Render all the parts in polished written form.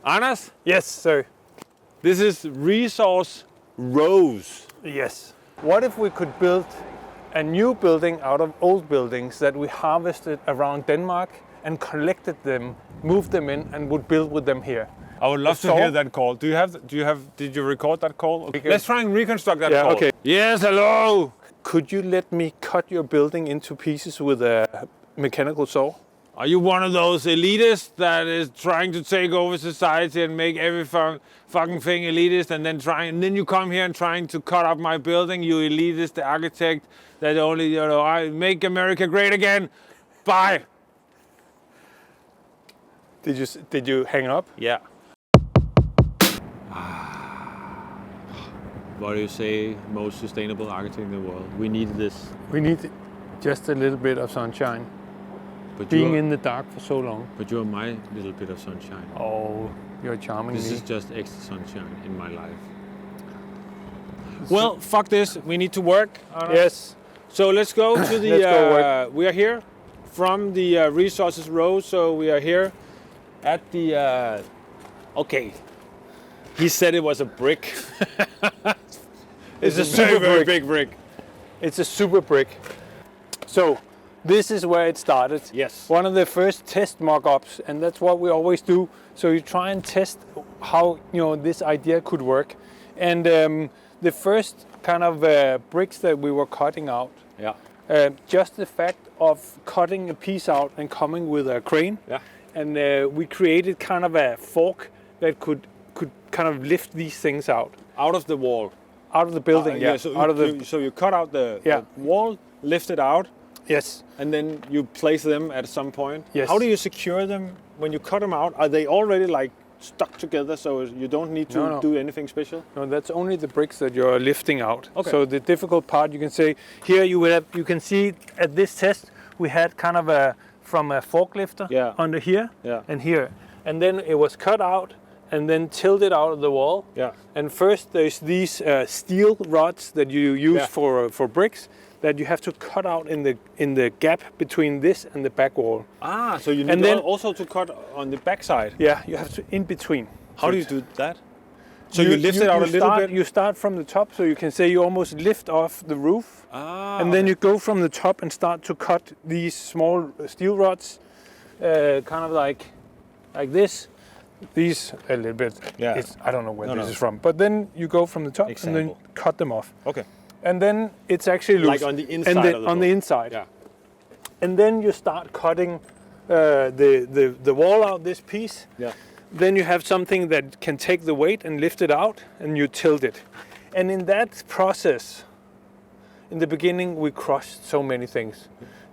Anders? Yes, sir. This is resource rows. Yes. What if we could build a new building out of old buildings that we harvested around Denmark and collected them, moved them in, and would build with them here? I would love to hear that call. Did you record that call? Okay. Let's try and reconstruct that call. Okay. Yes, hello. Could you let me cut your building into pieces with a mechanical saw? Are you one of those elitists that is trying to take over society and make every fucking thing elitist, and then you come here and trying to cut up my building, you elitist, the architect that only, I make America great again. Bye. Did you hang up? Yeah. What do you say, most sustainable architect in the world? We need this. We need just a little bit of sunshine. But being in the dark for so long. But you're my little bit of sunshine. Oh, you're charming. This is just extra sunshine in my life. Well, fuck this. We need to work. Yes. So let's go to the. Let's go work. We are here from the resources row. So we are here at the. Okay. He said it was a brick. It's a super very big brick. It's a super brick. So. This is where it started. Yes. One of the first test mock-ups, and that's what we always do. So you try and test how this idea could work. And the first kind of bricks that we were cutting out, just the fact of cutting a piece out and coming with a crane, and we created kind of a fork that could kind of lift these things out of the wall, out of the building. So you cut out the wall, lift it out. Yes. And then you place them at some point. Yes. How do you secure them when you cut them out? Are they already like stuck together so you don't need to do anything special? No, that's only the bricks that you're lifting out. Okay. So the difficult part, you can say, here you can see at this test we had kind of from a forklifter under here and here. And then it was cut out and then tilted out of the wall. Yeah. And first there's these steel rods that you use for bricks that you have to cut out in the gap between this and the back wall. Ah, so you need also to cut on the back side. Yeah, you have to in between. How do you do that? So you lift it out a little bit? You start from the top, so you can say you almost lift off the roof. And then you go from the top and start to cut these small steel rods, kind of like this. These a little bit. Yeah. I don't know where this is from. But then you go from the top and then cut them off. Okay. And then it's actually loose. Like on the inside on the inside. Yeah. And then you start cutting the wall out, this piece. Yeah. Then you have something that can take the weight and lift it out, and you tilt it. And in that process, in the beginning, we crushed so many things,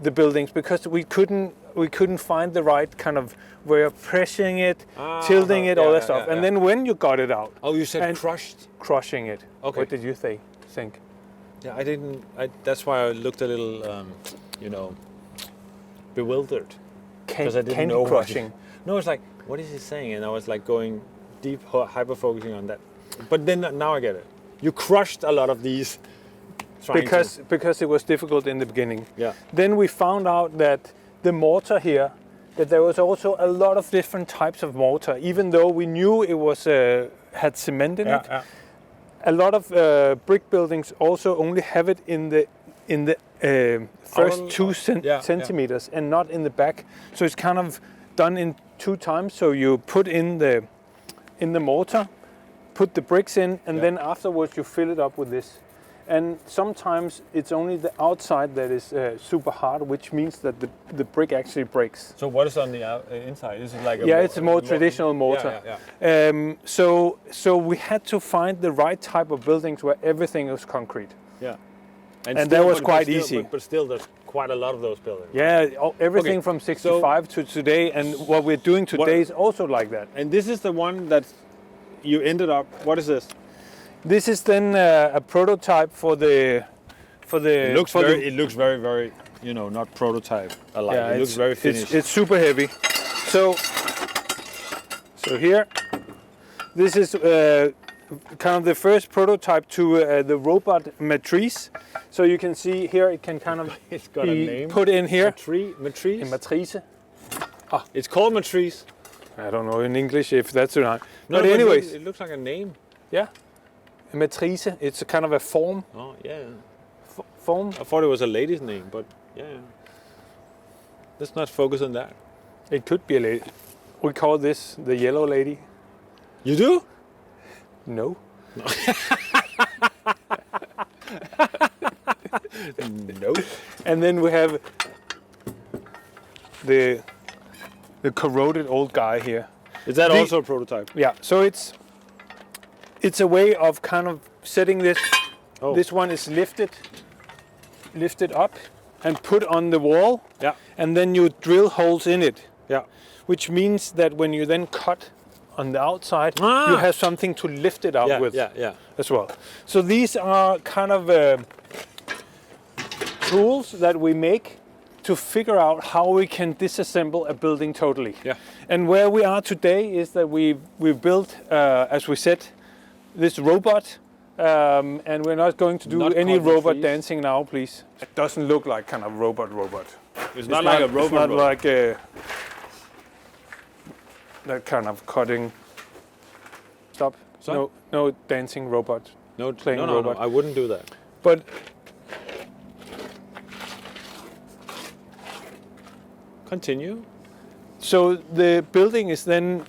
the buildings, because we couldn't find the right kind of way of pressing it, tilting it, all that stuff. And then when you got it out, you said crushed, crushing it. Okay. What did you think? Yeah, I didn't. That's why I looked a little, bewildered. Because I didn't know crushing. No, it's like, what is he saying? And I was like going deep, hyper focusing on that. But then now I get it. You crushed a lot of these. Because it was difficult in the beginning. Yeah. Then we found out that the mortar here, that there was also a lot of different types of mortar, even though we knew it was had cement in it. Yeah. A lot of brick buildings also only have it in the first 2 centimeters and not in the back. So it's kind of done in 2 times. So you put in the mortar, put the bricks in, and then afterwards you fill it up with this. And sometimes it's only the outside that is super hard, which means that the brick actually breaks. So what is on the inside? Is it like it's a more traditional mortar. So we had to find the right type of buildings where everything was concrete. Yeah. And that was quite easy. But still, there's quite a lot of those buildings. Yeah, everything from 65 to today, and what we're doing today is also like that. And this is the one that you ended up. What is this? This is then a prototype for the. It looks very, very, not prototype alike. It looks very finished. It's super heavy. So here, this is kind of the first prototype to the robot matrice. So you can see here it can kind of it's got a name. Put in here. Matrice. Matrice. It's called matrice. I don't know in English if that's or not. No, but anyways, it looks like a name. yeah, a matrice. It's a kind of a form. Oh yeah. Form. I thought it was a lady's name, but yeah. Let's not focus on that. It could be a lady. We call this the yellow lady. You do? No. No. And then we have the corroded old guy here. Is that also a prototype? Yeah. So it's a way of kind of setting this. Oh. This one is lifted up and put on the wall. Yeah. And then you drill holes in it. Yeah. Which means that when you then cut on the outside, you have something to lift it out with as well. So these are kind of tools that we make to figure out how we can disassemble a building totally. Yeah. And where we are today is that we've built, as we said, this robot. And we're not going to do any robot dancing now, please. It doesn't look like kind of robot. It's not like a robot. It's not like that kind of cutting. Stop. Sorry? No dancing robot. No, playing no, robot. No, I wouldn't do that. But continue. So the building is then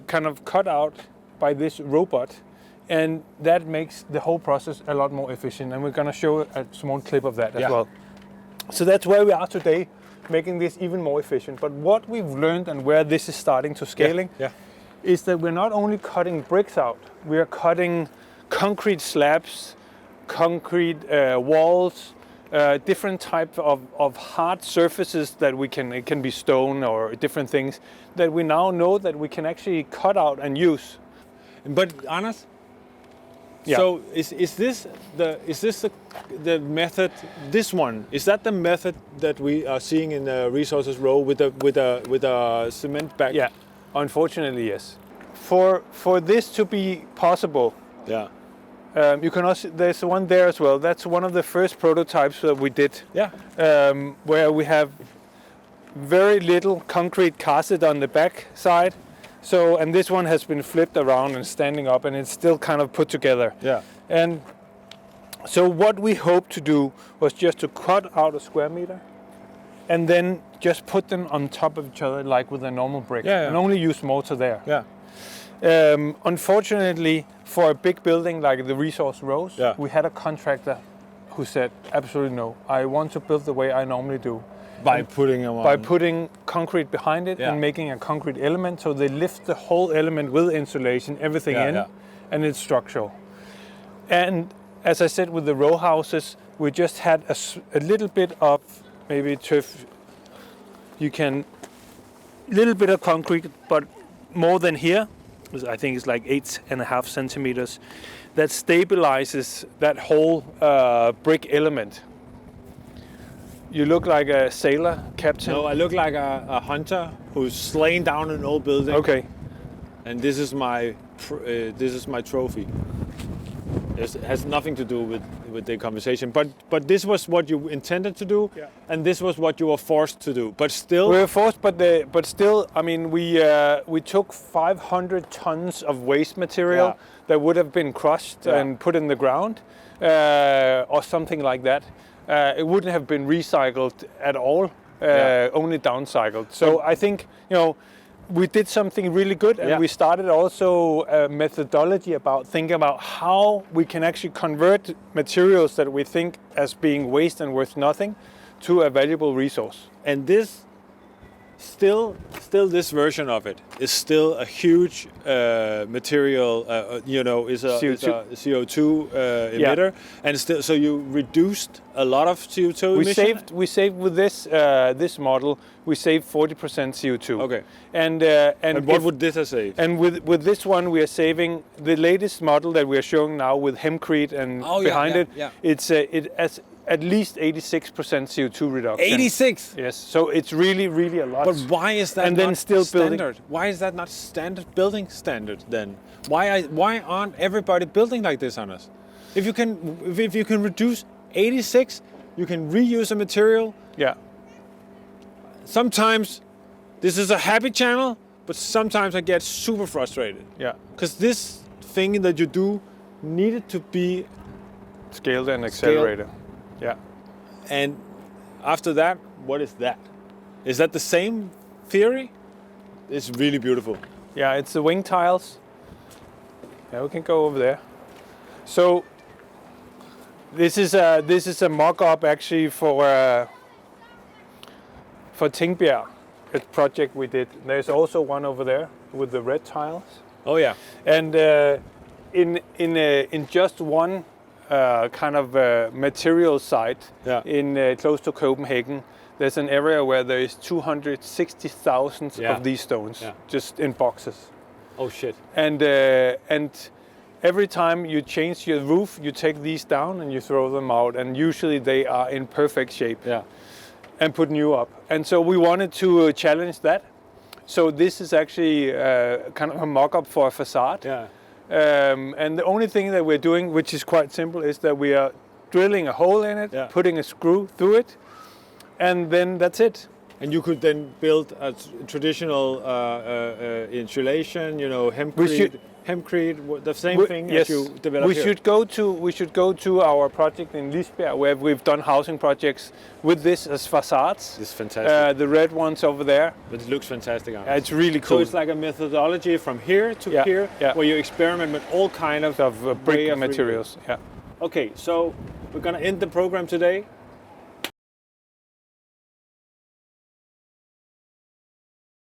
kind of cut out by this robot, and that makes the whole process a lot more efficient. And we're going to show a small clip of that as well. So that's where we are today, making this even more efficient. But what we've learned and where this is starting to scaling is that we're not only cutting bricks out, we are cutting concrete slabs, concrete walls, different types of hard surfaces that we can, it can be stone or different things that we now know that we can actually cut out and use. But Anders, so is this the method? This one is that the method that we are seeing in the resources row with a cement bag? Yeah, unfortunately yes. For this to be possible, you can also, there's one there as well. That's one of the first prototypes that we did. Yeah. Where we have very little concrete casted on the back side. So, and this one has been flipped around and standing up, and it's still kind of put together. Yeah. And so what we hoped to do was just to cut out a square meter and then just put them on top of each other like with a normal brick. And only use mortar there. Yeah. Unfortunately, for a big building like the resource rows, we had a contractor who said, absolutely no, I want to build the way I normally do. By putting concrete behind it and making a concrete element, so they lift the whole element with insulation, everything and it's structural. And as I said with the row houses, we just had a little bit of maybe turf. You can little bit of concrete, but more than here. I think it's like 8.5 centimeters. That stabilizes that whole brick element. You look like a sailor captain. No, I look like a hunter who's slaying down an old building. Okay. And this is my trophy. It has nothing to do with the conversation. But this was what you intended to do, and this was what you were forced to do. But still, we were forced. But still, I mean, we took 500 tons of waste material that would have been crushed and put in the ground, or something like that. It wouldn't have been recycled at all, only downcycled. So I think, we did something really good, and we started also a methodology about thinking about how we can actually convert materials that we think as being waste and worth nothing to a valuable resource. And this, still this version of it is still a huge material, is a CO2 emitter, and still, so you reduced a lot of CO2 emission? We saved with this model, we saved 40% CO2. Okay. And what would this save? And with this one, we are saving the latest model that we are showing now with Hemcrete and behind it. It has at least 86% CO2 reduction. 86. Yes. So it's really, really a lot. But why is that not standard? Building. Why is that not standard building standard then? Why aren't everybody building like this, Anders? If you can reduce 86, you can reuse a material. Yeah. Sometimes this is a happy channel, but sometimes I get super frustrated. Yeah. Because this thing that you do needed to be Scaled and accelerator. Yeah. And after that, what is that? Is that the same theory? It's really beautiful. Yeah, it's the wing tiles. Yeah, we can go over there. So this is a mock-up actually for Tingbjerg, a project we did. There's also one over there with the red tiles. Oh yeah. And in just one kind of material site in close to Copenhagen, there's an area where there is 260,000 of these stones just in boxes. Oh shit. And every time you change your roof, you take these down and you throw them out, and usually they are in perfect shape. Yeah. And put new up. And so we wanted to challenge that. So this is actually kind of a mock-up for a facade. Yeah. And the only thing that we're doing, which is quite simple, is that we are drilling a hole in it, putting a screw through it, and then that's it. And you could then build a traditional insulation, you know, Hemcrete, the same thing as you developed we here. We should go to our project in Lisbjerg, where we've done housing projects with this as facades. It's fantastic. The red ones over there. But it looks fantastic. It's really cool. So it's like a methodology from here to here, where you experiment with all kind of brick materials. Yeah. Okay, so we're gonna end the program today.